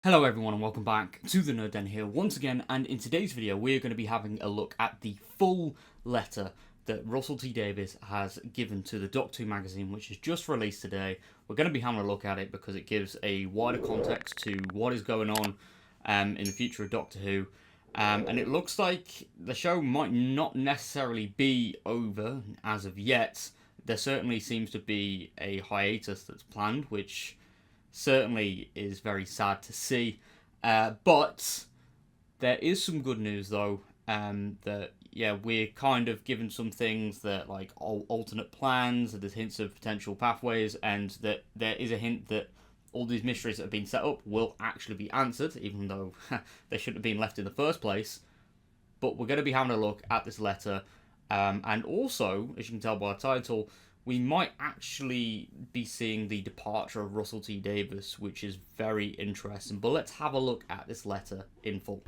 Hello everyone and welcome back to the Nerd Den here once again, and in today's video we're going to be having a look at the full letter that Russell T Davies has given to the Doctor Who magazine, which is just released today. We're going to be having a look at it because it gives a wider context to what is going on in the future of Doctor Who, and it looks like the show might not necessarily be over as of yet. There certainly seems to be a hiatus that's planned, which certainly is very sad to see, but there is some good news though, that we're kind of given some things that like alternate plans, and there's hints of potential pathways, and that there is a hint that all these mysteries that have been set up will actually be answered, even though they shouldn't have been left in the first place. But we're going to be having a look at this letter, and also, as you can tell by the title, we might actually be seeing the departure of Russell T Davies, which is very interesting. But let's have a look at this letter in full.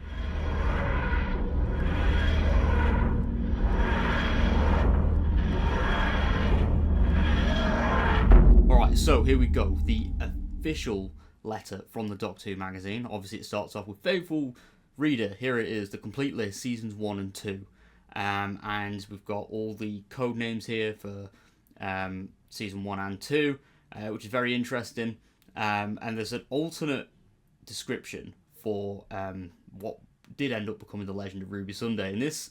Alright, so here we go. The official letter from the Doctor Who magazine. Obviously it starts off with "Faithful reader, here it is, the complete list, seasons 1 and 2. And we've got all the code names here for season 1 and 2, which is very interesting, and there's an alternate description for what did end up becoming the Legend of Ruby Sunday. And this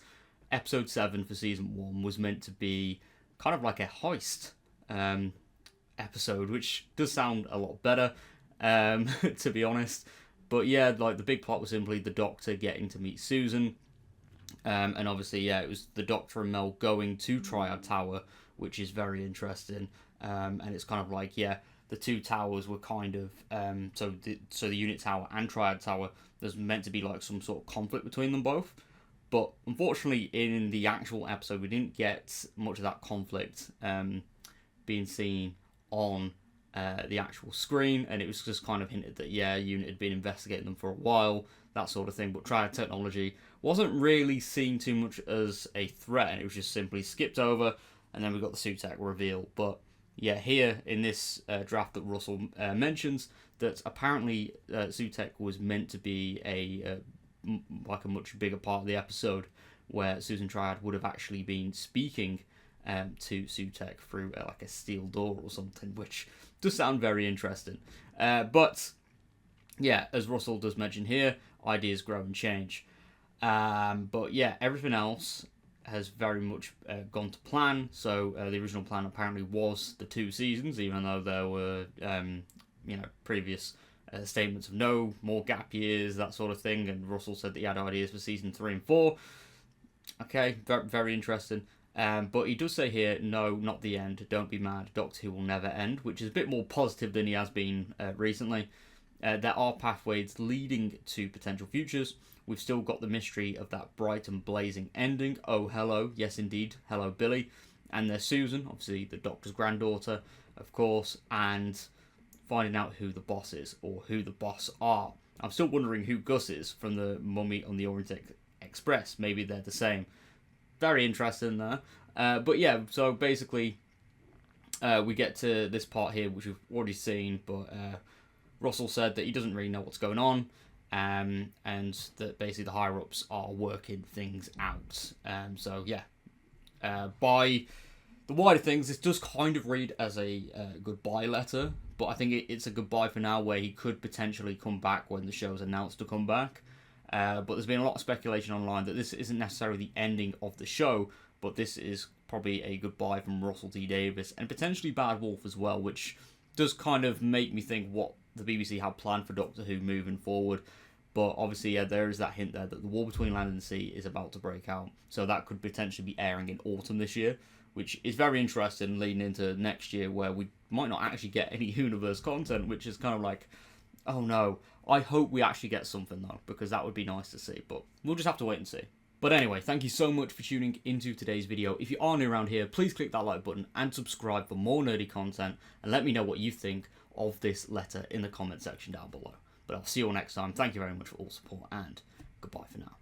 episode 7 for season 1 was meant to be kind of like a heist episode, which does sound a lot better, to be honest. But yeah, like the big plot was simply the Doctor getting to meet Susan, and obviously it was the Doctor and Mel going to Triad Tower, which is very interesting, and it's kind of like, the two towers were kind of, so the Unit Tower and Triad Tower, there's meant to be like some sort of conflict between them both, but unfortunately in the actual episode we didn't get much of that conflict being seen on the actual screen, and it was just kind of hinted that Unit had been investigating them for a while, that sort of thing, but Triad technology wasn't really seen too much as a threat, and it was just simply skipped over. And then we got the Sutekh reveal. But here in this draft that Russell mentions, that apparently Sutekh was meant to be a much bigger part of the episode, where Susan Triad would have actually been speaking to Sutekh through like a steel door or something, which does sound very interesting. But as Russell does mention here, ideas grow and change. But everything else has very much gone to plan. So the original plan apparently was the 2 seasons, even though there were previous statements of no more gap years, that sort of thing, and Russell said that he had ideas for season 3 and 4. Okay, very, very interesting. But he does say here, no, not the end, don't be mad, Doctor Who will never end, which is a bit more positive than he has been recently. There are pathways leading to potential futures. We've still got the mystery of that bright and blazing ending. Oh, hello. Yes, indeed. Hello, Billy. And there's Susan, obviously the Doctor's granddaughter, of course, and finding out who the boss is, or who the boss are. I'm still wondering who Gus is from the Mummy on the Orient Express. Maybe they're the same. Very interesting there. But so basically we get to this part here, which we've already seen, but Russell said that he doesn't really know what's going on, and that basically the higher-ups are working things out. By the wider things, this does kind of read as a goodbye letter, but I think it's a goodbye for now, where he could potentially come back when the show's announced to come back. But there's been a lot of speculation online that this isn't necessarily the ending of the show, but this is probably a goodbye from Russell T Davies, and potentially Bad Wolf as well, which does kind of make me think what the BBC have planned for Doctor Who moving forward. But obviously, there is that hint there that the war between land and sea is about to break out, so that could potentially be airing in autumn this year, which is very interesting leading into next year, where we might not actually get any universe content, which is kind of like, oh no. I hope we actually get something though, because that would be nice to see, but we'll just have to wait and see. But anyway, thank you so much for tuning into today's video. If you are new around here, please click that like button and subscribe for more nerdy content, and let me know what you think of this letter in the comment section down below. But I'll see you all next time. Thank you very much for all support, and goodbye for now.